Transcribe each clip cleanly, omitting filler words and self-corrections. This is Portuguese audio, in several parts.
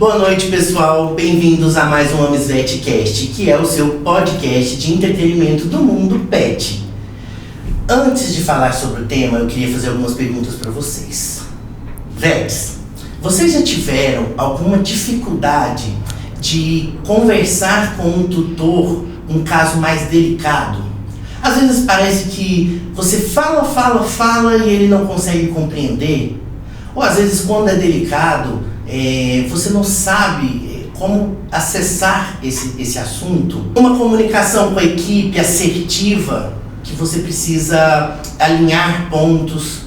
Boa noite, pessoal. Bem-vindos a mais um AmizVetCast, que é o seu podcast de entretenimento do mundo pet. Antes de falar sobre o tema, eu queria fazer algumas perguntas para vocês. Vets, vocês já tiveram alguma dificuldade de conversar com um tutor um caso mais delicado? Às vezes parece que você fala e ele não consegue compreender. Ou às vezes quando é delicado, você não sabe como acessar esse assunto. Uma comunicação com a equipe assertiva, que você precisa alinhar pontos.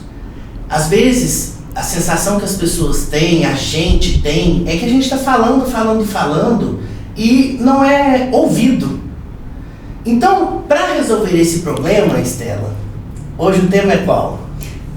Às vezes, a sensação que as pessoas têm, a gente tem, é que a gente está falando e não é ouvido. Então, para resolver esse problema, Estela, hoje o tema é qual?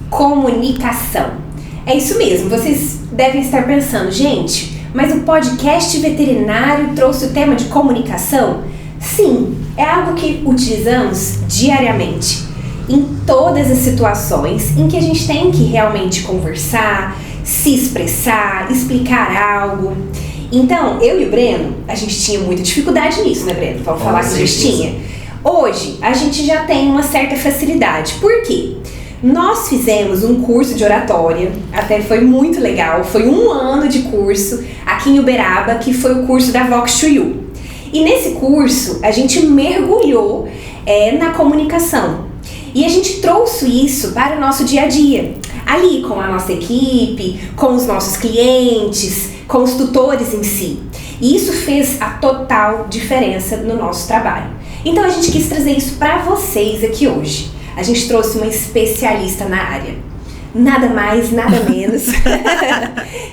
Comunicação. É isso mesmo, vocês devem estar pensando, gente, mas o podcast veterinário trouxe o tema de comunicação? Sim, é algo que utilizamos diariamente, em todas as situações em que a gente tem que realmente conversar, se expressar, explicar algo. Então, eu e o Breno, a gente tinha muita dificuldade nisso, né, Breno? Vamos falar que a gente tinha. Hoje, a gente já tem uma certa facilidade. Por quê? Nós fizemos um curso de oratória, até foi muito legal, foi 1 ano de curso aqui em Uberaba, que foi o curso da Vox to You. E nesse curso, a gente mergulhou na comunicação. E a gente trouxe isso para o nosso dia a dia, ali com a nossa equipe, com os nossos clientes, com os tutores em si. E isso fez a total diferença no nosso trabalho. Então a gente quis trazer isso para vocês aqui hoje. A gente trouxe uma especialista na área, nada mais, nada menos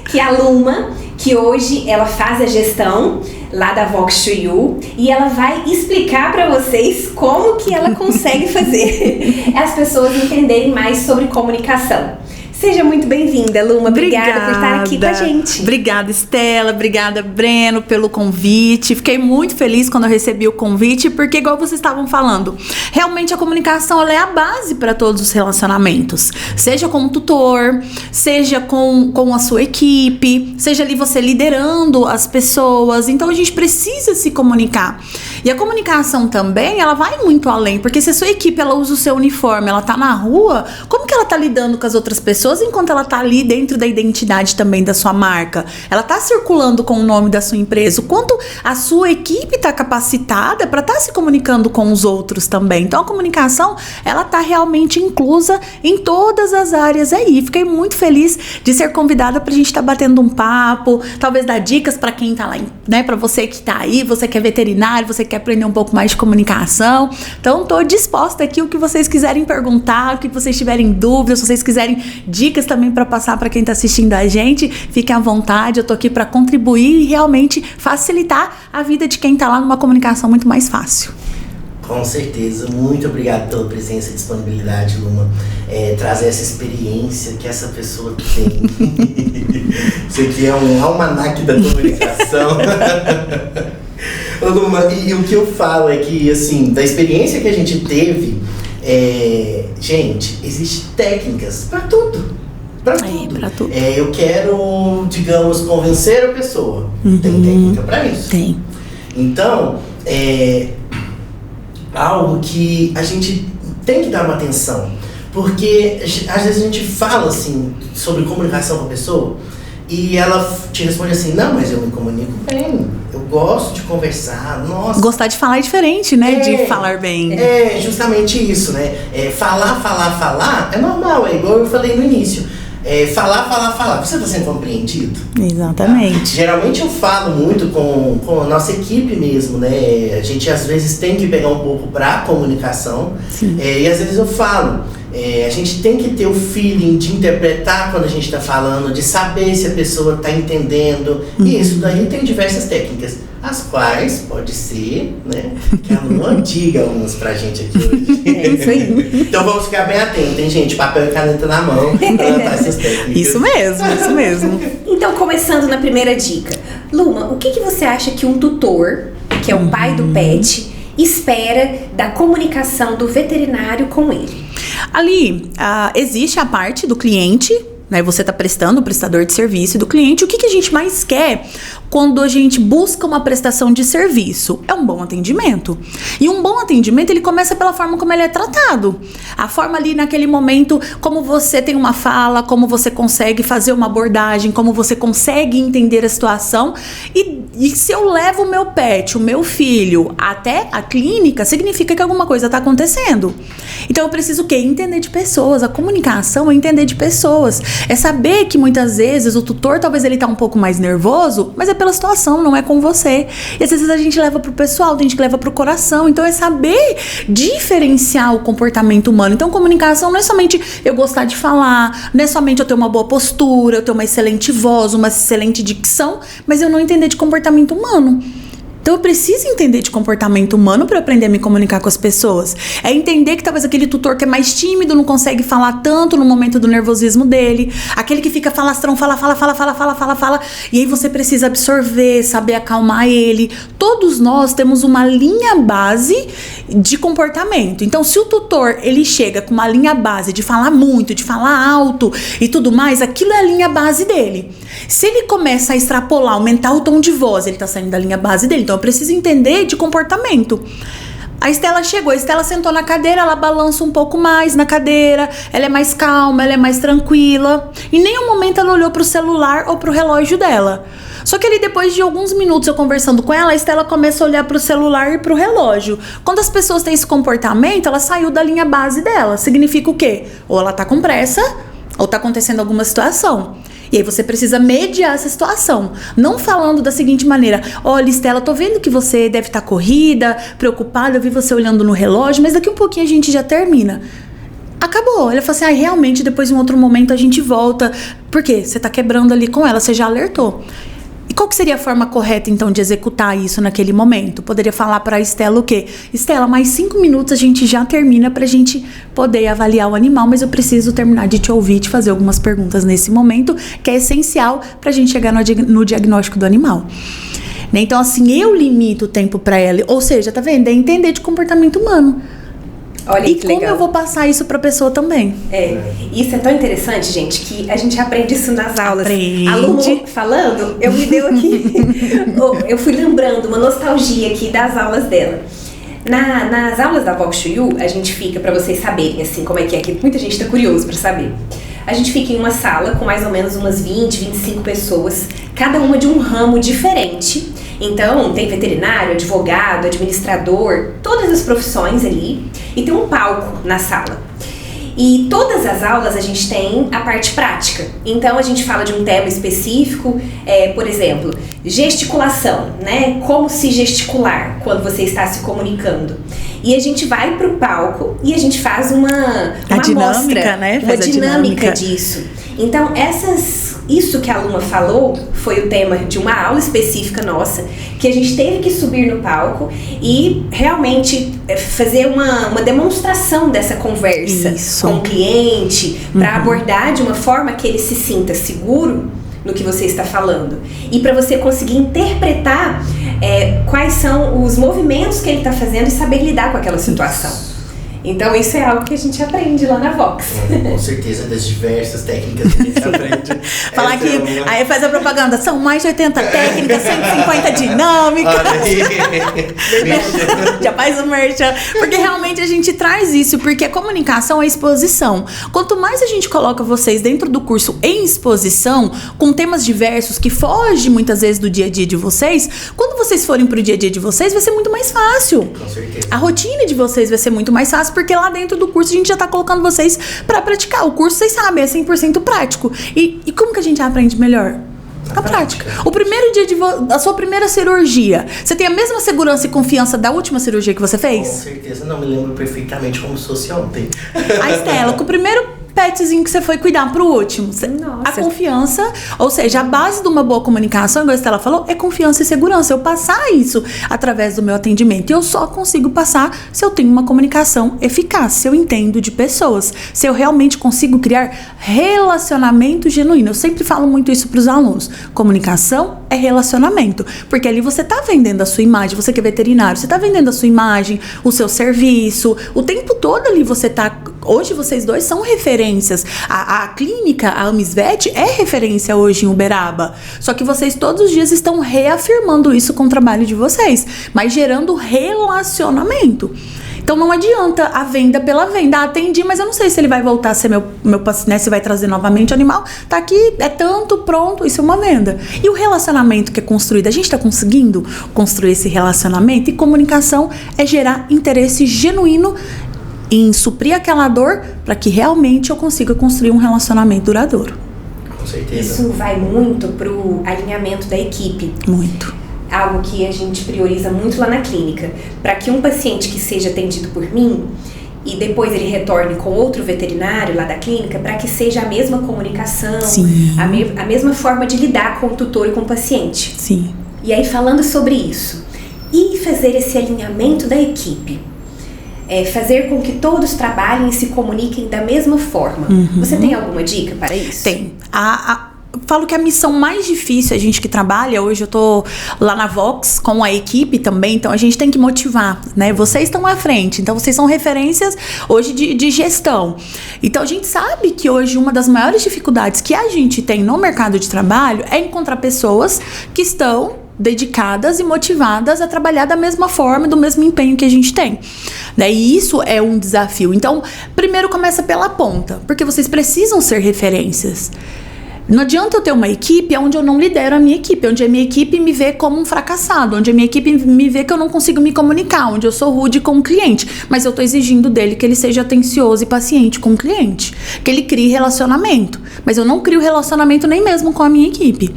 que a Luma, que hoje ela faz a gestão lá da Vox to You e ela vai explicar para vocês como que ela consegue fazer as pessoas entenderem mais sobre comunicação. Seja muito bem-vinda, Luma. Obrigada por estar aqui com a gente. Obrigada, Estela. Obrigada, Breno, pelo convite. Fiquei muito feliz quando eu recebi o convite, porque, igual vocês estavam falando, realmente a comunicação ela é a base para todos os relacionamentos. Seja com o tutor, seja com a sua equipe, seja ali você liderando as pessoas. Então, a gente precisa se comunicar. E a comunicação também, ela vai muito além, porque se a sua equipe ela usa o seu uniforme, ela tá na rua, como que ela tá lidando com as outras pessoas enquanto ela tá ali dentro da identidade também da sua marca? Ela tá circulando com o nome da sua empresa, o quanto a sua equipe tá capacitada para estar se comunicando com os outros também. Então a comunicação, ela tá realmente inclusa em todas as áreas aí. Fiquei muito feliz de ser convidada pra gente estar batendo um papo, talvez dar dicas para quem tá lá, né, para você que tá aí, você que é veterinário, você que quer aprender um pouco mais de comunicação. Então tô disposta aqui, o que vocês quiserem perguntar, o que vocês tiverem dúvidas, se vocês quiserem dicas também para passar para quem está assistindo a gente, fiquem à vontade, eu tô aqui para contribuir e realmente facilitar a vida de quem está lá numa comunicação muito mais fácil. Com certeza, muito obrigado pela presença e disponibilidade, Luma, trazer essa experiência que essa pessoa tem. Isso aqui é um almanaque da comunicação. Luma, e o que eu falo é que, assim, da experiência que a gente teve, gente, existem técnicas para tudo. Pra tudo. Eu quero, digamos, convencer a pessoa. Tem técnica para isso. Tem. Então, algo que a gente tem que dar uma atenção. Porque às vezes a gente fala assim sobre comunicação com a pessoa e ela te responde assim: não, mas eu me comunico bem, eu gosto de conversar, nossa. Gostar de falar é diferente, né? De falar bem. É justamente isso, né? Falar é normal, é igual eu falei no início. Falar. Você está sendo compreendido? Exatamente. Tá? Geralmente eu falo muito com a nossa equipe mesmo, né? A gente às vezes tem que pegar um pouco para comunicação. E às vezes eu falo. A gente tem que ter o feeling de interpretar quando a gente está falando, de saber se a pessoa está entendendo. E isso daí tem diversas técnicas, as quais pode ser, né, que a Luma diga algumas pra gente aqui hoje. É isso aí. Então vamos ficar bem atentos, hein, gente? Papel e caneta na mão para anotar essas técnicas. Isso mesmo. Então, começando na primeira dica. Luma, o que você acha que um tutor, que é o pai do pet, espera da comunicação do veterinário com ele? Ali existe a parte do cliente, né? Você está prestando, o prestador de serviço e do cliente. O que a gente mais quer quando a gente busca uma prestação de serviço? É um bom atendimento. E um bom atendimento, ele começa pela forma como ele é tratado. A forma ali naquele momento, como você tem uma fala, como você consegue fazer uma abordagem, como você consegue entender a situação. E se eu levo o meu pet, o meu filho, até a clínica, significa que alguma coisa está acontecendo. Então eu preciso o quê? Entender de pessoas. A comunicação é entender de pessoas. É saber que muitas vezes o tutor, talvez ele tá um pouco mais nervoso, mas é pela situação, não é com você. E às vezes a gente leva pro pessoal, a gente leva pro coração. Então é saber diferenciar o comportamento humano. Então comunicação não é somente eu gostar de falar, não é somente eu ter uma boa postura, eu ter uma excelente voz, uma excelente dicção, mas eu não entender de comportamento humano. Então eu preciso entender de comportamento humano para aprender a me comunicar com as pessoas. É entender que talvez aquele tutor que é mais tímido não consegue falar tanto no momento do nervosismo dele. Aquele que fica falastrão, fala. E aí você precisa absorver, saber acalmar ele. Todos nós temos uma linha base de comportamento. Então se o tutor ele chega com uma linha base de falar muito, de falar alto e tudo mais, aquilo é a linha base dele. Se ele começa a extrapolar, aumentar o tom de voz, ele tá saindo da linha base dele. Então eu preciso entender de comportamento. A Estela chegou, a Estela sentou na cadeira, ela balança um pouco mais na cadeira, ela é mais calma, ela é mais tranquila. Em nenhum momento ela olhou pro celular ou pro relógio dela. Só que ali depois de alguns minutos eu conversando com ela, a Estela começa a olhar pro celular e pro relógio. Quando as pessoas têm esse comportamento, ela saiu da linha base dela. Significa o quê? Ou ela tá com pressa, ou tá acontecendo alguma situação. E aí você precisa mediar essa situação. Não falando da seguinte maneira: olha, Estela, tô vendo que você deve estar corrida, preocupada, eu vi você olhando no relógio, mas daqui um pouquinho a gente já termina. Acabou. Ela falou assim: realmente, depois em um outro momento a gente volta. Por quê? Você tá quebrando ali com ela, você já alertou. E qual que seria a forma correta, então, de executar isso naquele momento? Poderia falar pra Estela o quê? Estela, mais 5 minutos a gente já termina pra gente poder avaliar o animal, mas eu preciso terminar de te ouvir, te fazer algumas perguntas nesse momento, que é essencial pra gente chegar no diagnóstico do animal. Né? Então, assim, eu limito o tempo pra ela. Ou seja, tá vendo? É entender de comportamento humano. Olha e que como legal. eu vou passar isso pra pessoa também? Isso é tão interessante, gente, que a gente aprende isso nas aulas. Aprende. Aluno falando, eu me deu aqui, eu fui lembrando uma nostalgia aqui das aulas dela. Nas aulas da Vox to You, a gente fica, pra vocês saberem, assim, como é que muita gente tá curioso pra saber. A gente fica em uma sala com mais ou menos umas 20, 25 pessoas, cada uma de um ramo diferente. Então, tem veterinário, advogado, administrador, todas as profissões ali, e tem um palco na sala. E todas as aulas a gente tem a parte prática. Então, a gente fala de um tema específico, por exemplo, gesticulação, né? Como se gesticular quando você está se comunicando. E a gente vai pro palco e a gente faz uma dinâmica, amostra, né? uma dinâmica disso. Então, isso que a aluna falou foi o tema de uma aula específica nossa, que a gente teve que subir no palco e realmente fazer uma demonstração dessa conversa com o cliente, para abordar de uma forma que ele se sinta seguro no que você está falando. E para você conseguir interpretar quais são os movimentos que ele está fazendo e saber lidar com aquela situação. Então isso é algo que a gente aprende lá na Vox. Com certeza, das diversas técnicas que a gente aprende. Falar que aí faz a propaganda, são mais de 80 técnicas, 150 dinâmicas. Já faz o merchan. Porque realmente a gente traz isso, porque a comunicação é exposição. Quanto mais a gente coloca vocês dentro do curso em exposição, com temas diversos que fogem muitas vezes do dia a dia de vocês, quando vocês forem pro dia a dia de vocês, vai ser muito mais fácil. Com certeza. A rotina de vocês vai ser muito mais fácil, porque lá dentro do curso a gente já tá colocando vocês pra praticar. O curso, vocês sabem, é 100% prático. E como que a gente aprende melhor? Na prática. O primeiro dia da sua primeira cirurgia, você tem a mesma segurança e confiança da última cirurgia que você fez? Com certeza, não me lembro perfeitamente como se fosse ontem. A Estela, com o primeiro petzinho que você foi cuidar pro último. Nossa. A confiança, ou seja, a base de uma boa comunicação, igual a Estela falou, é confiança e segurança. Eu passar isso através do meu atendimento. E eu só consigo passar se eu tenho uma comunicação eficaz, se eu entendo de pessoas, se eu realmente consigo criar relacionamento genuíno. Eu sempre falo muito isso pros alunos. Comunicação é relacionamento. Porque ali você tá vendendo a sua imagem, você que é veterinário, você tá vendendo a sua imagem, o seu serviço. O tempo todo ali você tá Hoje vocês dois são referências. A clínica, a Amisvet, é referência hoje em Uberaba. Só que vocês todos os dias estão reafirmando isso com o trabalho de vocês, mas gerando relacionamento. Então não adianta a venda pela venda. Atendi, mas eu não sei se ele vai voltar a ser meu paciente, né? Se vai trazer novamente o animal. Tá aqui, é tanto, pronto, isso é uma venda. E o relacionamento que é construído, a gente tá conseguindo construir esse relacionamento? E comunicação é gerar interesse genuíno em suprir aquela dor para que realmente eu consiga construir um relacionamento duradouro. Com certeza. Isso vai muito pro alinhamento da equipe. Muito. Algo que a gente prioriza muito lá na clínica. Para que um paciente que seja atendido por mim e depois ele retorne com outro veterinário lá da clínica, para que seja a mesma comunicação, a mesma forma de lidar com o tutor e com o paciente. Sim. E aí, falando sobre isso, e fazer esse alinhamento da equipe, fazer com que todos trabalhem e se comuniquem da mesma forma. Você tem alguma dica para isso? Tem. Falo que a missão mais difícil, a gente que trabalha, hoje eu tô lá na Vox com a equipe também, então a gente tem que motivar, né? Vocês estão à frente, então vocês são referências hoje de gestão. Então a gente sabe que hoje uma das maiores dificuldades que a gente tem no mercado de trabalho é encontrar pessoas que estão dedicadas e motivadas a trabalhar da mesma forma, do mesmo empenho que a gente tem. E isso é um desafio. Então, primeiro começa pela ponta, porque vocês precisam ser referências. Não adianta eu ter uma equipe onde eu não lidero a minha equipe, onde a minha equipe me vê como um fracassado, onde a minha equipe me vê que eu não consigo me comunicar, onde eu sou rude com o cliente, mas eu tô exigindo dele que ele seja atencioso e paciente com o cliente, que ele crie relacionamento, mas eu não crio relacionamento nem mesmo com a minha equipe.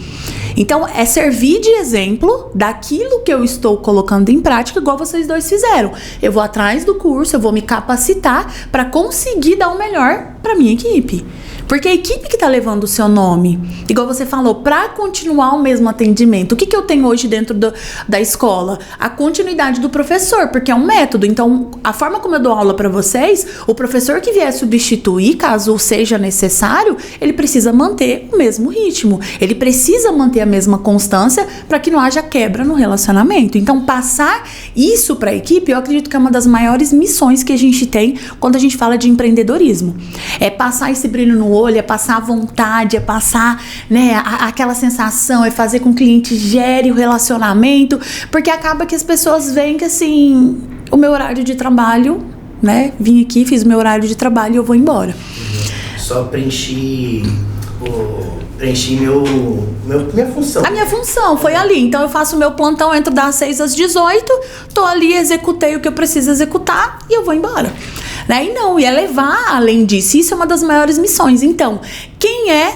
Então, é servir de exemplo daquilo que eu estou colocando em prática, igual vocês dois fizeram. Eu vou atrás do curso, eu vou me capacitar para conseguir dar o melhor para minha equipe. Porque a equipe que está levando o seu nome, igual você falou, para continuar o mesmo atendimento, o que eu tenho hoje dentro da escola? A continuidade do professor, porque é um método. Então, a forma como eu dou aula para vocês, o professor que vier substituir, caso seja necessário, ele precisa manter o mesmo ritmo. Ele precisa manter a mesma constância para que não haja quebra no relacionamento. Então, passar isso para a equipe, eu acredito que é uma das maiores missões que a gente tem quando a gente fala de empreendedorismo. É passar esse brilho no olho, é passar a vontade, é passar, né, aquela sensação, é fazer com que o cliente gere o relacionamento, porque acaba que as pessoas veem que, assim, o meu horário de trabalho, né, vim aqui, fiz o meu horário de trabalho e eu vou embora. Só preenchi minha função. A minha função foi ali. Então eu faço o meu plantão, entro das 6 às 18, tô ali, executei o que eu preciso executar e eu vou embora. E não, e é levar além disso. Isso é uma das maiores missões. Então, quem é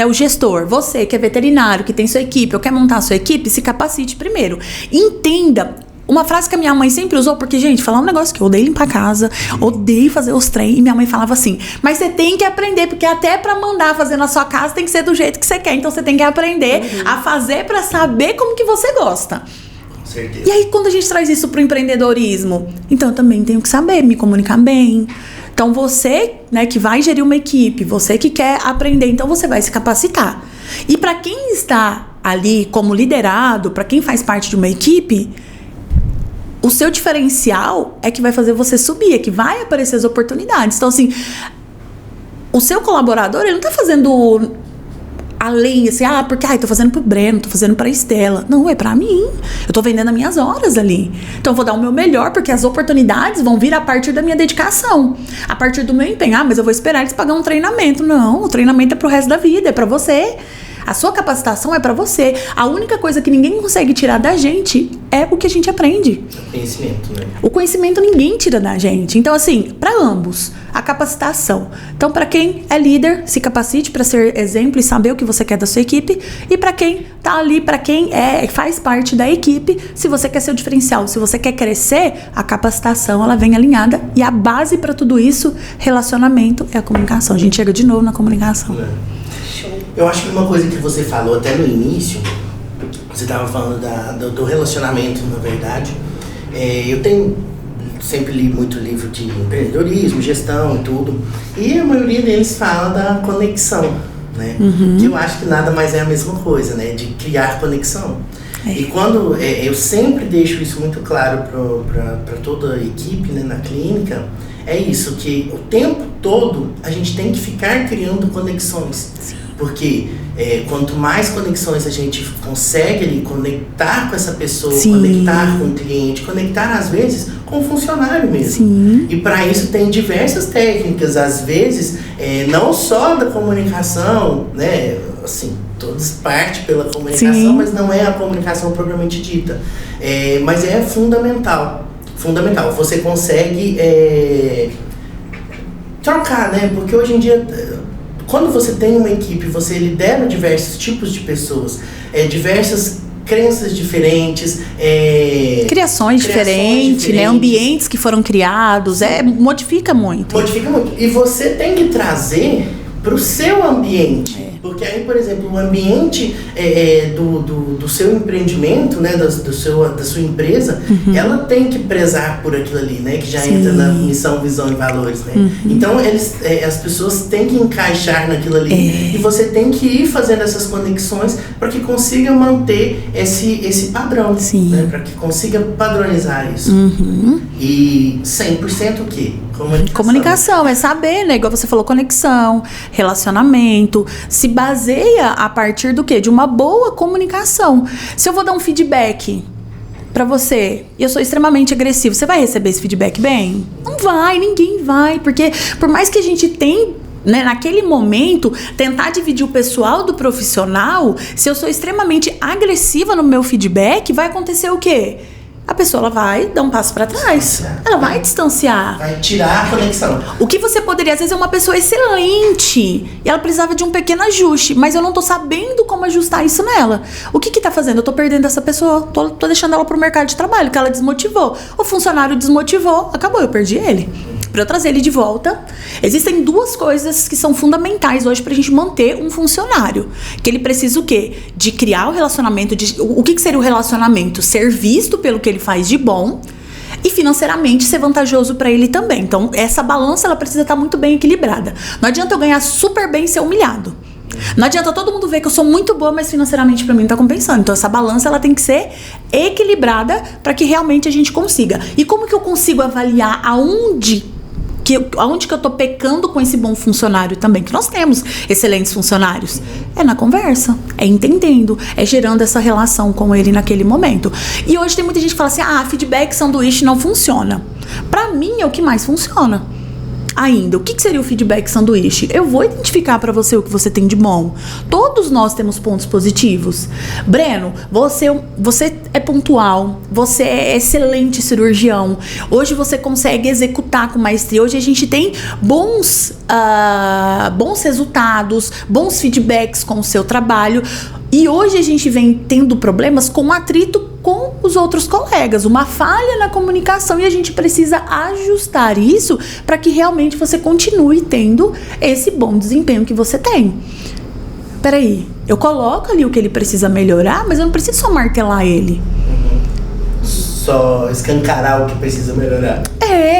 o gestor? Você que é veterinário, que tem sua equipe, ou quer montar a sua equipe, se capacite primeiro. Entenda. Uma frase que a minha mãe sempre usou, porque, gente, falar um negócio que eu odeio limpar a casa, odeio fazer os trem, e minha mãe falava assim, mas você tem que aprender, porque até pra mandar fazer na sua casa tem que ser do jeito que você quer, então você tem que aprender a fazer pra saber como que você gosta. Com certeza. E aí, quando a gente traz isso pro empreendedorismo, então eu também tenho que saber me comunicar bem. Então você, né, que vai gerir uma equipe, você que quer aprender, então você vai se capacitar. E pra quem está ali como liderado, pra quem faz parte de uma equipe, o seu diferencial é que vai fazer você subir, é que vai aparecer as oportunidades. Então, assim, o seu colaborador, ele não tá fazendo além, assim, porque tô fazendo pro Breno, tô fazendo pra Estela. Não, é pra mim. Eu tô vendendo as minhas horas ali. Então, eu vou dar o meu melhor, porque as oportunidades vão vir a partir da minha dedicação, a partir do meu empenho. Mas eu vou esperar eles pagar um treinamento. Não, o treinamento é pro resto da vida, é pra você. A sua capacitação é pra você. A única coisa que ninguém consegue tirar da gente é o que a gente aprende. O conhecimento, né? O conhecimento ninguém tira da gente. Então, assim, pra ambos, a capacitação. Então, pra quem é líder, se capacite pra ser exemplo e saber o que você quer da sua equipe. E pra quem tá ali, pra quem faz parte da equipe, se você quer ser o diferencial, se você quer crescer, a capacitação, ela vem alinhada. E a base pra tudo isso, relacionamento, é a comunicação. A gente chega de novo na comunicação. Eu acho que uma coisa que você falou até no início, você estava falando do relacionamento, na verdade. Eu sempre li muito livro de empreendedorismo, gestão e tudo. E a maioria deles fala da conexão, né? Que eu acho que nada mais é a mesma coisa, né? De criar conexão. E quando eu sempre deixo isso muito claro para toda a equipe, né, na clínica, é isso, que o tempo todo a gente tem que ficar criando conexões. Sim. Porque quanto mais conexões a gente consegue ali conectar com essa pessoa, Sim. conectar com o cliente, conectar às vezes com o funcionário mesmo. Sim. E para isso tem diversas técnicas, às vezes não só da comunicação, né, assim, todos partem pela comunicação, Sim. mas não é a comunicação propriamente dita. Mas é fundamental. Fundamental. Você consegue trocar, né? Porque hoje em dia, quando você tem uma equipe, você lidera diversos tipos de pessoas, diversas crenças diferentes, criações diferentes, né? Ambientes que foram criados, modifica muito. Modifica muito. E você tem que trazer para o seu ambiente. Porque aí, por exemplo, o ambiente do seu empreendimento, né, da sua empresa, uhum. ela tem que prezar por aquilo ali, né, que já Sim. entra na missão, visão e valores, né. Uhum. Então, as pessoas têm que encaixar naquilo ali. E você tem que ir fazendo essas conexões para que consiga manter esse padrão, né, para que consiga padronizar isso. Uhum. E 100% o quê? Comunicação, é saber, né? Igual você falou, conexão, relacionamento, se baseia a partir do quê? De uma boa comunicação. Se eu vou dar um feedback pra você e eu sou extremamente agressivo, você vai receber esse feedback bem? Não vai, ninguém vai, porque por mais que a gente tenha, né, naquele momento, tentar dividir o pessoal do profissional, se eu sou extremamente agressiva no meu feedback, vai acontecer o quê? A pessoa ela vai dar um passo para trás. Ela vai distanciar. Vai tirar a conexão. O que você poderia, às vezes, é uma pessoa excelente e ela precisava de um pequeno ajuste, mas eu não tô sabendo como ajustar isso nela. O que tá fazendo? Eu tô perdendo essa pessoa, tô deixando ela pro mercado de trabalho, que ela desmotivou. O funcionário desmotivou, acabou, eu perdi ele. Para eu trazer ele de volta, existem duas coisas que são fundamentais hoje pra gente manter um funcionário. Que ele precisa o quê? De criar o relacionamento, o que seria o relacionamento? Ser visto pelo que ele faz de bom e financeiramente ser vantajoso para ele também. Então, essa balança ela precisa estar muito bem equilibrada. Não adianta eu ganhar super bem e ser humilhado. Não adianta todo mundo ver que eu sou muito boa, mas financeiramente pra mim não tá compensando. Então essa balança ela tem que ser equilibrada para que realmente a gente consiga. E como que eu consigo avaliar aonde que eu tô pecando com esse bom funcionário também? Que nós temos excelentes funcionários. É na conversa, é entendendo, é gerando essa relação com ele naquele momento. E hoje tem muita gente que fala assim, feedback sanduíche não funciona. Pra mim é o que mais funciona. Ainda, o que seria o feedback sanduíche? Eu vou identificar pra você o que você tem de bom. Todos nós temos pontos positivos. Breno, você é pontual, você é excelente cirurgião. Hoje você consegue executar com maestria. Hoje a gente tem bons resultados, bons feedbacks com o seu trabalho. E hoje a gente vem tendo problemas com atrito com os outros colegas, uma falha na comunicação, e a gente precisa ajustar isso para que realmente você continue tendo esse bom desempenho que você tem. Peraí, eu coloco ali o que ele precisa melhorar, mas eu não preciso só martelar ele. Só escancarar o que precisa melhorar.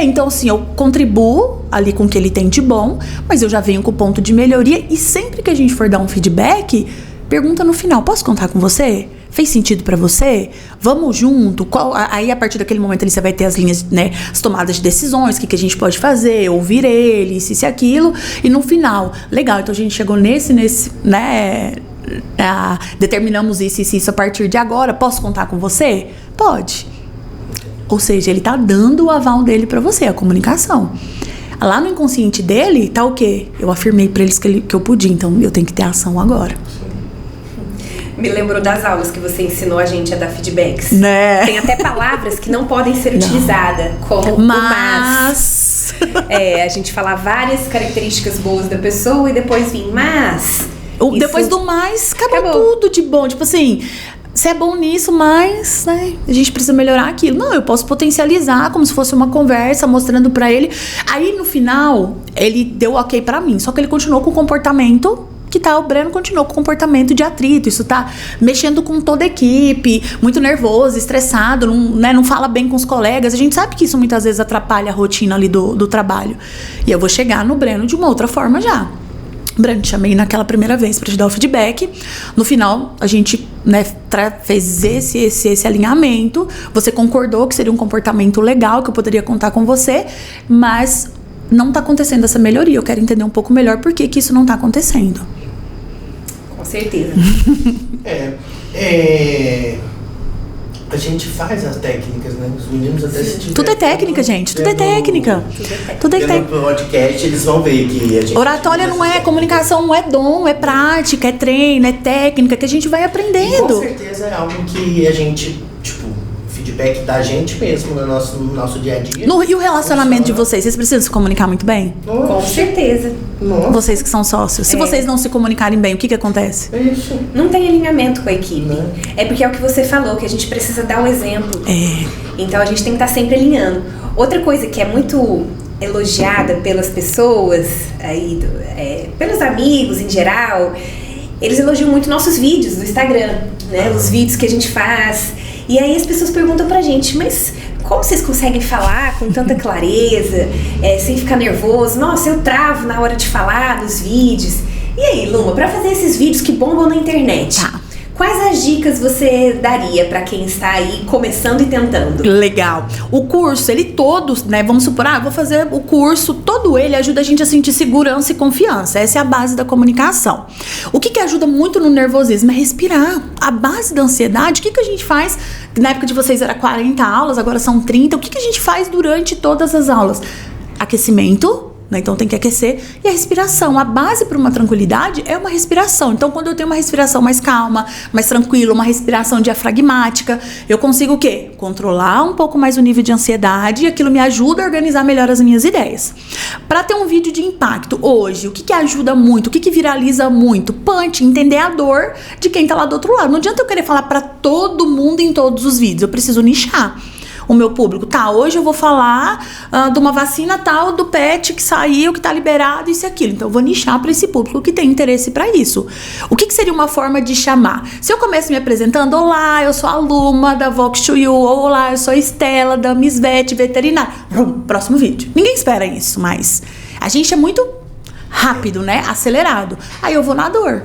Então assim, eu contribuo ali com o que ele tem de bom, mas eu já venho com o ponto de melhoria, e sempre que a gente for dar um feedback, pergunta no final, posso contar com você? Fez sentido pra você? Vamos junto? Aí, a partir daquele momento ali, você vai ter as linhas, né? As tomadas de decisões, o que a gente pode fazer, ouvir ele, isso e aquilo. E no final, legal, então a gente chegou nesse, né? Determinamos isso a partir de agora. Posso contar com você? Pode. Ou seja, ele tá dando o aval dele pra você, a comunicação. Lá no inconsciente dele, tá o quê? Eu afirmei pra eles que eu podia, então eu tenho que ter ação agora. Me lembrou das aulas que você ensinou a gente a dar feedbacks. Né? Tem até palavras que não podem ser utilizadas, como mas. A gente falar várias características boas da pessoa e depois vir mas. Depois do mais, acabou tudo de bom. Tipo assim, você é bom nisso, mas, né, a gente precisa melhorar aquilo. Não, eu posso potencializar como se fosse uma conversa, mostrando pra ele. Aí, no final, ele deu ok pra mim. Só que ele continuou com o comportamento o Breno continuou com comportamento de atrito. Isso tá mexendo com toda a equipe, muito nervoso, estressado, não fala bem com os colegas. A gente sabe que isso muitas vezes atrapalha a rotina ali do trabalho. E eu vou chegar no Breno de uma outra forma já. Breno, te chamei naquela primeira vez para te dar o feedback. No final, a gente, né, fez esse alinhamento. Você concordou que seria um comportamento legal, que eu poderia contar com você, mas não tá acontecendo essa melhoria. Eu quero entender um pouco melhor por que isso não tá acontecendo. Com certeza. A gente faz as técnicas, né? Os meninos até se tiver. Tudo é técnica, gente. Tudo é técnica. No podcast, eles vão ver que a gente... Oratória não é, comunicação não é dom, é prática, é treino, é técnica, que a gente vai aprendendo. E com certeza é algo que a gente, tipo, feedback da gente mesmo no nosso dia a dia. E o relacionamento de vocês precisam se comunicar muito bem? Nossa. Com certeza. Nossa. Vocês que são sócios. Se vocês não se comunicarem bem, o que acontece? Isso. Não tem alinhamento com a equipe. É porque é o que você falou, que a gente precisa dar um exemplo. Então a gente tem que estar sempre alinhando. Outra coisa que é muito elogiada pelas pessoas, aí, pelos amigos em geral, eles elogiam muito nossos vídeos do Instagram, né? Os vídeos que a gente faz. E aí as pessoas perguntam pra gente, mas como vocês conseguem falar com tanta clareza, sem ficar nervoso? Nossa, eu travo na hora de falar nos vídeos. E aí, Luma, pra fazer esses vídeos que bombam na internet, quais as dicas você daria pra quem está aí começando e tentando? Legal. O curso, ele todo, né? Vamos supor, vou fazer o curso, todo ele ajuda a gente a sentir segurança e confiança. Essa é a base da comunicação. O que ajuda muito no nervosismo é respirar. A base da ansiedade, o que a gente faz? Na época de vocês era 40 aulas, agora são 30. O que a gente faz durante todas as aulas? Aquecimento, né? Então tem que aquecer. E a respiração. A base para uma tranquilidade é uma respiração. Então quando eu tenho uma respiração mais calma, mais tranquila, uma respiração diafragmática, eu consigo o quê? Controlar um pouco mais o nível de ansiedade e aquilo me ajuda a organizar melhor as minhas ideias. Para ter um vídeo de impacto hoje, o que ajuda muito? O que viraliza muito? Punch, entender a dor de quem tá lá do outro lado. Não adianta eu querer falar para todo mundo em todos os vídeos. Eu preciso nichar o meu público. Hoje eu vou falar de uma vacina tal, do PET que saiu, que tá liberado, isso e aquilo. Então eu vou nichar para esse público que tem interesse para isso. O que seria uma forma de chamar? Se eu começo me apresentando, olá, eu sou a Luma da Vox to You, olá, eu sou a Estela da Miss Vet Veterinária. Próximo vídeo. Ninguém espera isso, mas a gente é muito rápido, né? Acelerado. Aí eu vou na dor.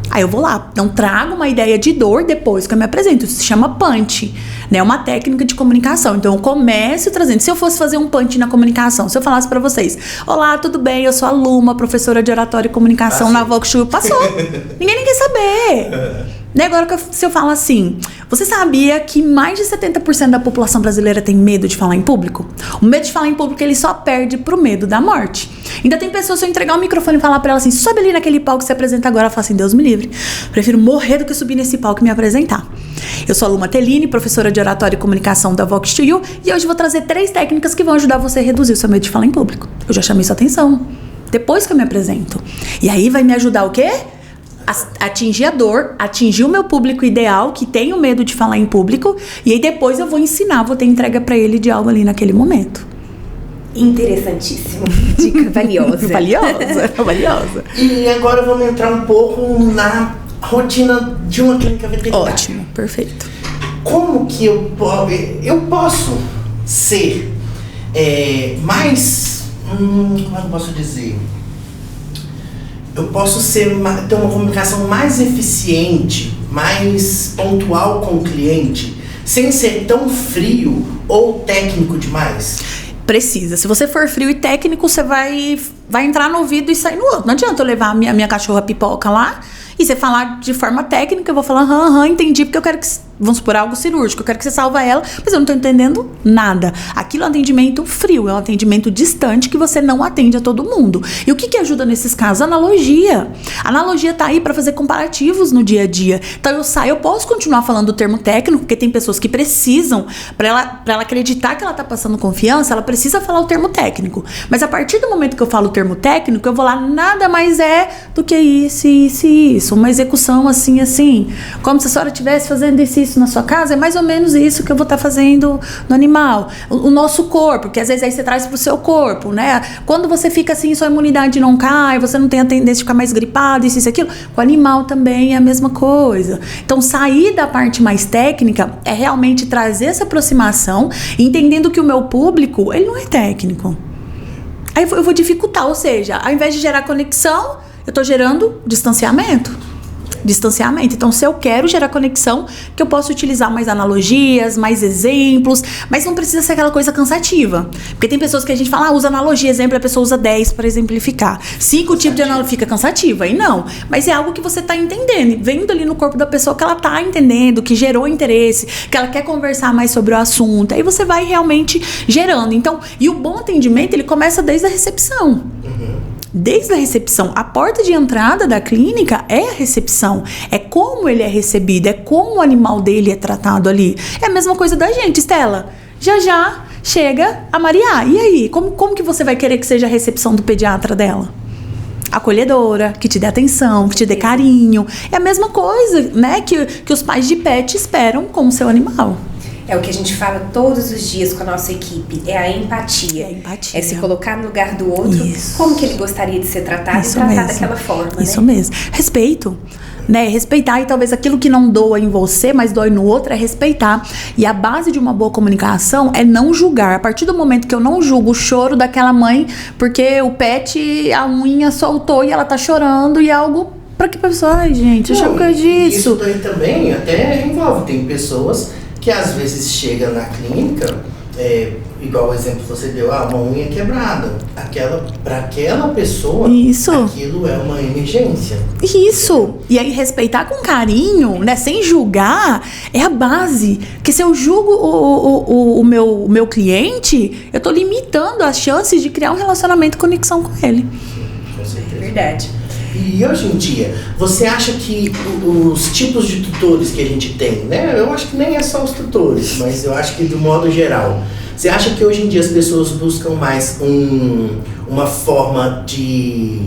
Aí eu vou lá, então trago uma ideia de dor depois que eu me apresento. Isso se chama punch, né? É uma técnica de comunicação. Então eu começo trazendo. Se eu fosse fazer um punch na comunicação, se eu falasse pra vocês, olá, tudo bem? Eu sou a Luma, professora de oratória e comunicação na Vox to You. Passou. Ninguém nem quer saber. E agora se eu falo assim, você sabia que mais de 70% da população brasileira tem medo de falar em público? O medo de falar em público, ele só perde pro medo da morte. Ainda tem pessoas, se eu entregar o microfone e falar pra ela assim, sobe ali naquele palco que você apresenta agora, ela fala assim, Deus me livre, prefiro morrer do que subir nesse palco e me apresentar. Eu sou a Luma Tellini, professora de oratória e comunicação da Vox to You, e hoje vou trazer 3 técnicas que vão ajudar você a reduzir o seu medo de falar em público. Eu já chamei sua atenção, depois que eu me apresento. E aí vai me ajudar o quê? Atingir a dor, atingir o meu público ideal, que tem o medo de falar em público, e aí depois eu vou ensinar, vou ter entrega pra ele de algo ali naquele momento. Interessantíssimo. Dica valiosa. valiosa. E agora vamos entrar um pouco na rotina de uma clínica veterinária. Ótimo, perfeito. Como que eu posso ser mais... como eu posso dizer? Eu posso ter uma comunicação mais eficiente, mais pontual com o cliente, sem ser tão frio ou técnico demais? Precisa. Se você for frio e técnico, você vai entrar no ouvido e sair no outro. Não adianta eu levar a minha cachorra pipoca lá e você falar de forma técnica, eu vou falar, entendi, porque eu quero que, vamos supor, algo cirúrgico, eu quero que você salva ela, mas eu não tô entendendo nada. Aquilo é um atendimento frio, é um atendimento distante que você não atende a todo mundo. E o que ajuda nesses casos? Analogia. A analogia tá aí para fazer comparativos no dia a dia. Então eu posso continuar falando o termo técnico, porque tem pessoas que precisam, para ela acreditar que ela tá passando confiança, ela precisa falar o termo técnico. Mas a partir do momento que eu falo o termo técnico, eu vou lá, nada mais é do que isso, uma execução assim. Como se a senhora estivesse fazendo isso na sua casa, é mais ou menos isso que eu vou estar fazendo no animal. O nosso corpo, que às vezes aí você traz pro seu corpo, né? Quando você fica assim, sua imunidade não cai, você não tem a tendência de ficar mais gripado, isso, aquilo. Com o animal também é a mesma coisa. Então, sair da parte mais técnica é realmente trazer essa aproximação, entendendo que o meu público, ele não é técnico. Aí eu vou dificultar, ou seja, ao invés de gerar conexão, eu tô gerando distanciamento. Então, se eu quero gerar conexão, que eu posso utilizar mais analogias, mais exemplos, mas não precisa ser aquela coisa cansativa. Porque tem pessoas que a gente fala, usa analogia, exemplo, a pessoa usa 10 para exemplificar. 5 tipos de analogia fica cansativa, e não. Mas é algo que você tá entendendo, vendo ali no corpo da pessoa que ela tá entendendo, que gerou interesse, que ela quer conversar mais sobre o assunto. Aí você vai realmente gerando. Então, e o bom atendimento, ele começa desde a recepção. Desde a recepção, a porta de entrada da clínica é a recepção, é como ele é recebido, é como o animal dele é tratado ali. É a mesma coisa da gente, Estela. Já chega a Maria. E aí, como que você vai querer que seja a recepção do pediatra dela? Acolhedora, que te dê atenção, que te dê carinho. É a mesma coisa, né, que os pais de pet esperam com o seu animal. É o que a gente fala todos os dias com a nossa equipe, é a empatia. É se colocar no lugar do outro, como que ele gostaria de ser tratado e tratar daquela forma, Isso mesmo. Respeito, né? Respeitar, e talvez aquilo que não doa em você, mas dói no outro, é respeitar. E a base de uma boa comunicação é não julgar. A partir do momento que eu não julgo o choro daquela mãe, porque o pet, a unha soltou e ela tá chorando, e é algo pra que pessoa, ai gente, eu por disso. Isso daí também até envolve, tem pessoas que às vezes chega na clínica, igual o exemplo que você deu, uma unha quebrada. Para aquela pessoa, aquilo é uma emergência. Isso. E aí respeitar com carinho, né, sem julgar, é a base. Porque se eu julgo o meu cliente, eu tô limitando as chances de criar um relacionamento e conexão com ele. Com certeza. Verdade. E hoje em dia, você acha que os tipos de tutores que a gente tem, né? Eu acho que nem é só os tutores, mas eu acho que do modo geral, você acha que hoje em dia as pessoas buscam mais uma forma de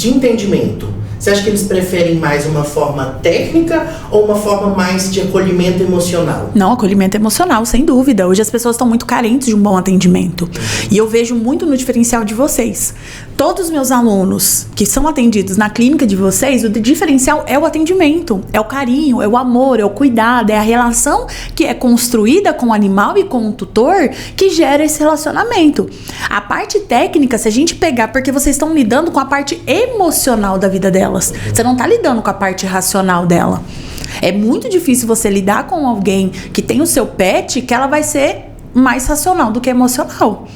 entendimento? Você acha que eles preferem mais uma forma técnica ou uma forma mais de acolhimento emocional? Não, acolhimento emocional, sem dúvida. Hoje as pessoas estão muito carentes de um bom atendimento. E eu vejo muito no diferencial de vocês. Todos os meus alunos que são atendidos na clínica de vocês, o diferencial é o atendimento, é o carinho, é o amor, é o cuidado, é a relação que é construída com o animal e com o tutor que gera esse relacionamento. A parte técnica, se a gente pegar, porque vocês estão lidando com a parte emocional da vida dela. Você não está lidando com a parte racional dela. É muito difícil você lidar com alguém que tem o seu pet, que ela vai ser mais racional do que emocional.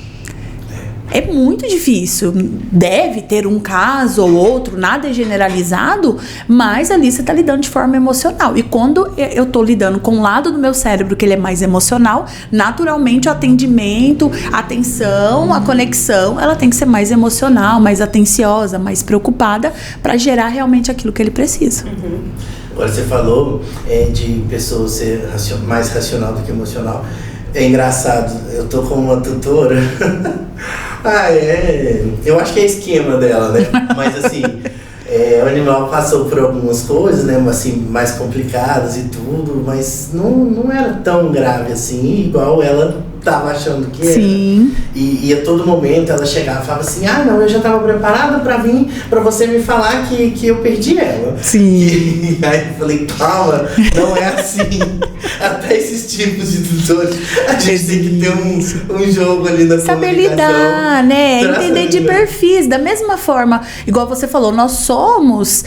É muito difícil. Deve ter um caso ou outro, nada é generalizado, mas ali você está lidando de forma emocional. E quando eu estou lidando com o lado do meu cérebro, que ele é mais emocional, naturalmente o atendimento, a atenção, a conexão, ela tem que ser mais emocional, mais atenciosa, mais preocupada, para gerar realmente aquilo que ele precisa. Agora você falou de pessoas ser mais racional do que emocional. É engraçado, eu tô com uma tutora. Eu acho que é esquema dela, né? Mas assim, o animal passou por algumas coisas, né? Assim, mais complicadas e tudo, mas não era tão grave assim, igual ela tava achando que era. Sim. E a todo momento ela chegava e falava assim, não, eu já tava preparada pra vir, pra você me falar que eu perdi ela. Sim. E aí eu falei, calma, não é assim. Até esses tipos de tutores, a gente tem que ter um jogo ali na saber comunicação. lidar, né? Entender de perfis. Da mesma forma, igual você falou, nós somos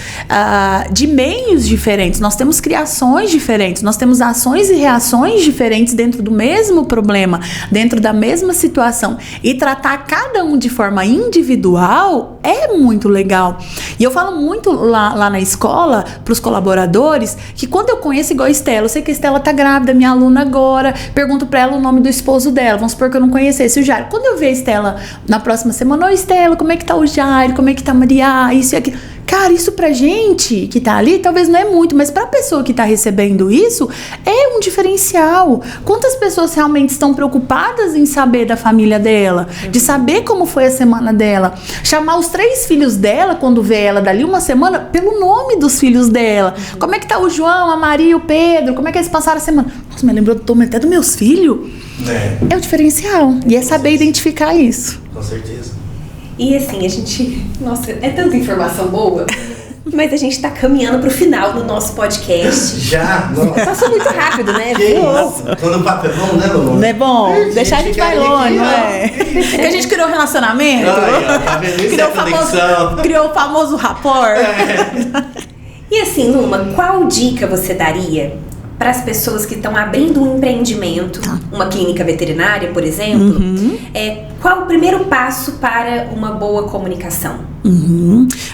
de meios diferentes, nós temos criações diferentes, nós temos ações e reações diferentes dentro do mesmo problema, dentro da mesma situação. E tratar cada um de forma individual é muito legal. E eu falo muito lá na escola, para os colaboradores, que quando eu conheço igual a Estela, eu sei que a Estela tá grávida, minha aluna agora, pergunto pra ela o nome do esposo dela, vamos supor que eu não conhecesse o Jairo. Quando eu ver a Estela na próxima semana, oi Estela, como é que tá o Jairo, como é que tá a Maria, isso e aquilo. Cara, isso pra gente que tá ali, talvez não é muito, mas pra pessoa que tá recebendo isso, é um diferencial. Quantas pessoas realmente estão preocupadas em saber da família dela, de saber como foi a semana dela, chamar os 3 filhos dela, quando vê ela dali uma semana, pelo nome dos filhos dela. Como é que tá o João, a Maria e o Pedro, como é que eles passaram a semana? Nossa, me lembrou até dos meus filhos. É o diferencial, e é saber identificar isso. Com certeza. E assim, a gente... Nossa, é tanta informação boa. Mas a gente tá caminhando pro final do nosso podcast. Já? Nossa. Passou muito rápido, né? Que isso? Quando o papo é bom, né, Lulu? Não é bom? Deixar a gente vai longe, não é? Que Que a gente criou um relacionamento. Criou o famoso rapport. E assim, Luma, qual dica você daria para as pessoas que estão abrindo um empreendimento, uma clínica veterinária, por exemplo? Qual o primeiro passo para uma boa comunicação?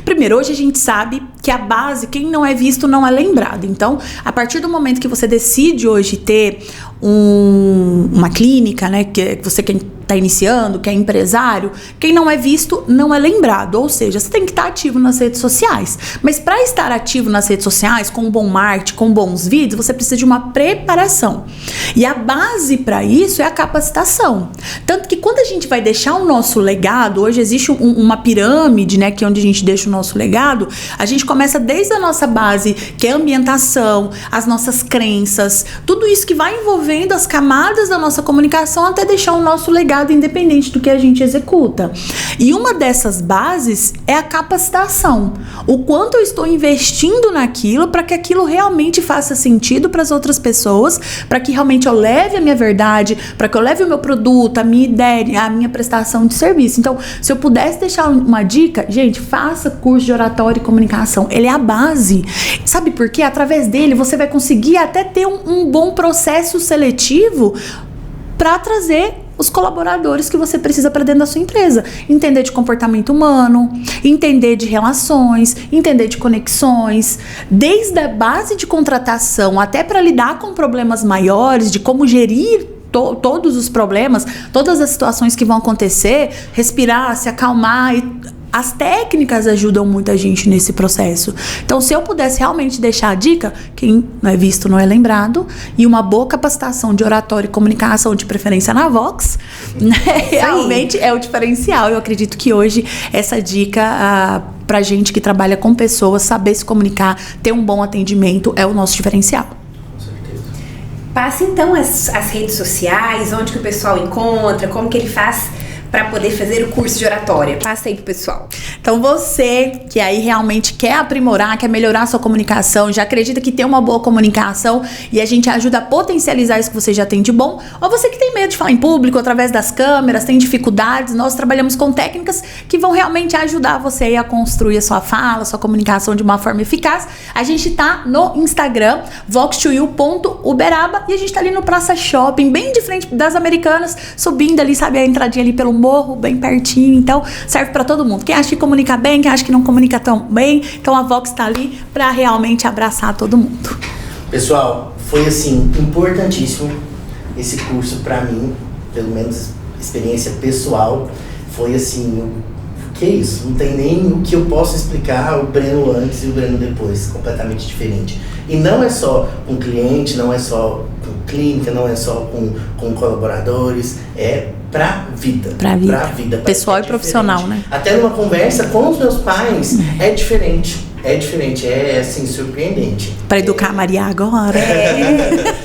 Primeiro, hoje a gente sabe que a base, quem não é visto não é lembrado. Então, a partir do momento que você decide hoje ter uma clínica, né, que você está iniciando, que é empresário, quem não é visto não é lembrado. Ou seja, você tem que estar ativo nas redes sociais. Mas para estar ativo nas redes sociais, com um bom marketing, com bons vídeos, você precisa de uma preparação. E a base para isso é a capacitação. Tanto que quando a gente vai deixar o nosso legado, hoje existe uma pirâmide, né, que é onde a gente deixa o nosso legado, a gente começa desde a nossa base, que é a ambientação, as nossas crenças, tudo isso que vai envolvendo as camadas da nossa comunicação até deixar o nosso legado independente do que a gente executa. E uma dessas bases é a capacitação. O quanto eu estou investindo naquilo para que aquilo realmente faça sentido para as outras pessoas, para que realmente eu leve a minha verdade, para que eu leve o meu produto, a minha ideia, a minha prestação de serviço. Então, se eu pudesse deixar uma dica, gente, faça curso de oratória e comunicação. Ele é a base. Sabe por quê? Através dele você vai conseguir até ter um bom processo seletivo para trazer os colaboradores que você precisa para dentro da sua empresa. Entender de comportamento humano, entender de relações, entender de conexões, desde a base de contratação até para lidar com problemas maiores, de como gerir todos os problemas, todas as situações que vão acontecer, respirar, se acalmar. As técnicas ajudam muita gente nesse processo. Então, se eu pudesse realmente deixar a dica, quem não é visto não é lembrado, e uma boa capacitação de oratória e comunicação, de preferência na Vox, né, realmente é o diferencial. Eu acredito que hoje essa dica, pra gente que trabalha com pessoas, saber se comunicar, ter um bom atendimento, é o nosso diferencial. Passa então as redes sociais, onde que o pessoal encontra, como que ele faz para poder fazer o curso de oratória. Passa aí pro pessoal. Então você que aí realmente quer aprimorar, quer melhorar a sua comunicação, já acredita que tem uma boa comunicação e a gente ajuda a potencializar isso que você já tem de bom, ou você que tem medo de falar em público através das câmeras, tem dificuldades, nós trabalhamos com técnicas que vão realmente ajudar você a construir a sua fala, a sua comunicação de uma forma eficaz. A gente tá no Instagram, vox2u.uberaba, e a gente tá ali no Praça Shopping, bem de frente das Americanas, subindo ali, sabe, a entradinha ali pelo morro, bem pertinho. Então serve para todo mundo, quem acha que comunica bem, quem acha que não comunica tão bem. Então a Vox tá ali para realmente abraçar todo mundo. Pessoal, foi assim importantíssimo esse curso para mim, pelo menos experiência pessoal, foi assim, que isso, não tem nem o que eu possa explicar, o Breno antes e o Breno depois, completamente diferente. E não é só com cliente, não é só com clínica, não é só com colaboradores, é pra vida. Pra vida. Pessoal e profissional, né? Até numa conversa com os meus pais, é diferente. É diferente, é assim, surpreendente. Pra educar a Maria agora.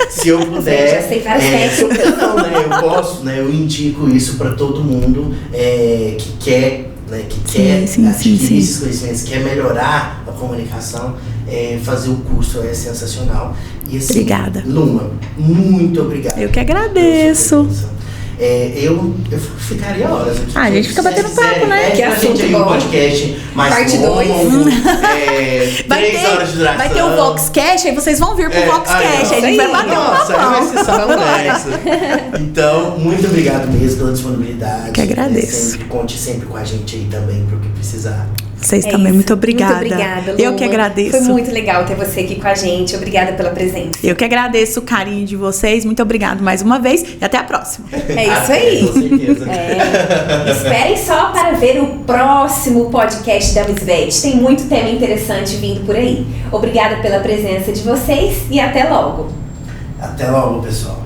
Se eu puder. Já sei várias técnicas. Não, né? Eu posso, né? Eu indico isso pra todo mundo que quer, né? Que quer adquirir esses conhecimentos, quer melhorar a comunicação. Fazer o curso é sensacional. E, assim, obrigada. Luma, muito obrigada. Eu que agradeço. Eu ficaria horas aqui. A gente fica batendo papo, né? Que assunto bom. Um podcast mais parte 2. 3 horas de duração. Vai ter o Voxcast, aí vocês vão vir pro Voxcast. Aí a gente vai bater um papo. Vai ser só conversa. Então, muito obrigado mesmo pela disponibilidade. Que agradeço. Conte sempre com a gente aí também, pro que precisar. Vocês também, muito obrigada. Muito obrigada, Luma. Eu que agradeço. Foi muito legal ter você aqui com a gente. Obrigada pela presença. Eu que agradeço o carinho de vocês. Muito obrigada mais uma vez e até a próxima. É isso aí. Com certeza. Esperem só para ver o próximo podcast da Miss Vet. Tem muito tema interessante vindo por aí. Obrigada pela presença de vocês e até logo. Até logo, pessoal.